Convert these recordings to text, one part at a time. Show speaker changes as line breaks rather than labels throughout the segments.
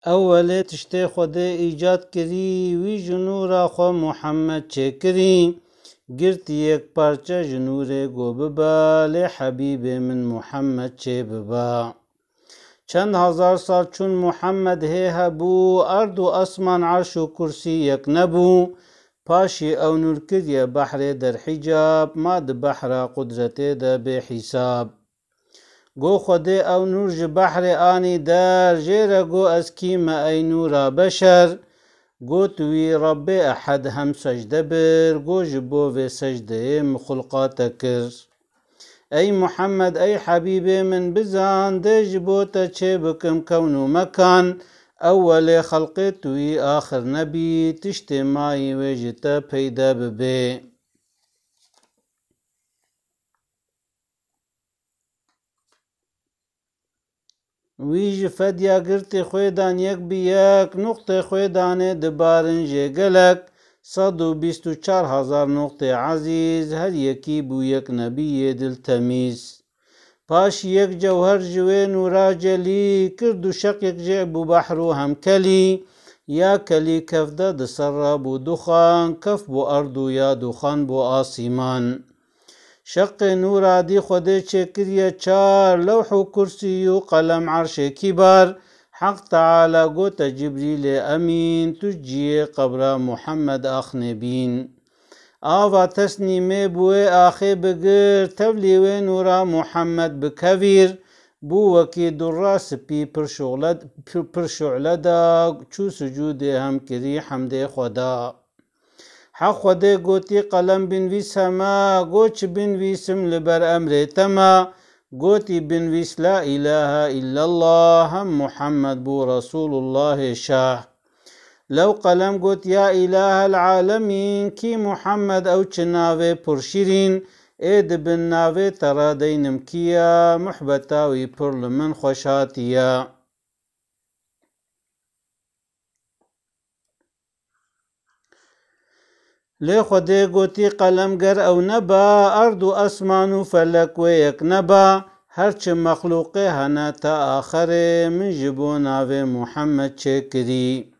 اولی تشتی خود ایجاد کری وی جنورا خو محمد چه کری گرتی یک پارچه جنور گو ببا لی حبیب من محمد چه ببا چند هزار سال چون محمد هبو ارض و اسمان عرش و کرسی یک نبو پاشی او نور کریه بحر در حجاب ما ده بحر قدرت ده به حساب گو خود او نور ج بحر آنی در جیره گو از کیمه ای نورا بشر گو توی رب احد هم سجده بر گو جبو و سجده مخلقات کر ای محمد ای حبیب من بزان ده جبو تا چه بکم کون و مکان اول خلق توی آخر نبی تشت مای وجتا پیدا ببه ویج فدیا گرتی خویدان یک بی یک نقطه خویدانه دبارن جگلک 124,000 نقطه عزیز هر یکی بو یک نبی دل تمیز پاش یک جوهر جوه نورا جلی کرد و شق یک جعبو بحرو هم کلی یا کلی کفده دسر بو دخان کف بو اردو یا دخان بو آسیمان شق نورا دی خوده چه کریه چار لوح و کرسی و قلم عرش کبار حق تعالی گوت جبریل امین تجیه قبر محمد آخن بین آوا تسنیمه بوه آخه بگر تبلیوه نورا محمد بکویر بو وکی درا سپی پر شعلده چو سجود هم کری حمد خدا حق خدا گوتی قلم بنویس هما گوچ بنویسم لبر امر تما گوتی بنویس لا اله الا الله هم محمد بو رسول الله شاه لو قلم گوت یا اله العالمین کی محمد او چناوه پرشیرین اید بن ناوه ترا دینم کیا محبتاوی پر لمن خوشاتیا لی خودی گوتی قلم گر او نبا ارض و اسمان و فلک و یک نبا هرچه مخلوقه هنه تا آخره من جبو ناوه محمد چه کری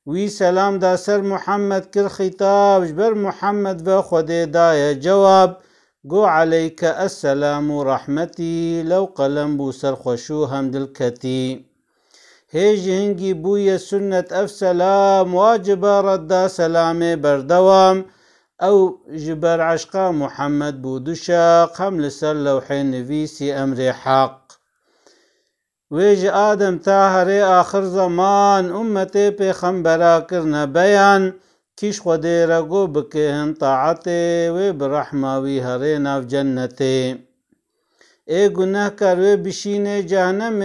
وی سلام دا سر محمد کر خطاب جبر محمد و خودی دای جواب گو علیک السلام و رحمتی لو قلم بو سر خوشو هم دل کتی هیج هنگی بوی سنت اف سلام واجب رد سلام بردوام او جبر عشقا محمد بودو شاق هم لسر لوح نویسی امر حق ویج آدم تاهر آخر زمان امت پیغمبرا کرنا بیان کش خودی رگو بکهن طاعته و برحماوی هره ناف جنته ای گناه کروی بشین جهنم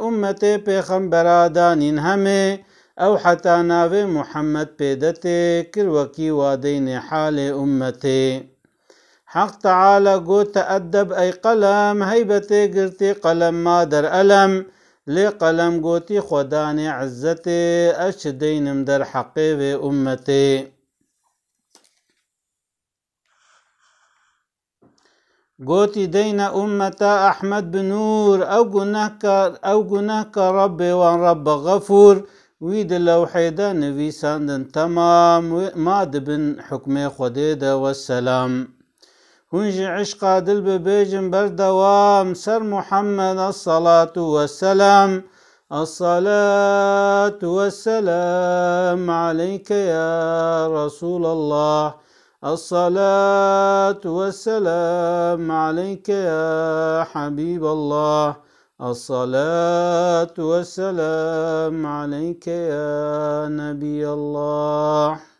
امت پیغمبرا دانین همه او حتی ناوی محمد پیدته کروکی وادین حال امته حق تعالی گو تأدب ای قلم هیبت گرتی قلم ما در علم لی قلم گوتی خدان عزت اش دینم در حق و امته گوتی دین امتا احمد بنور او گناه کا رب وان رب غفور وید لوحیده نویساندن تمام ما دبن حکم خدیده والسلام هنج عشقا دل ببیجن بردوام سر محمد الصلاة والسلام الصلاة والسلام عليك يا رسول الله الصلاة والسلام عليك يا حبيب الله الصلاة والسلام عليك يا نبي الله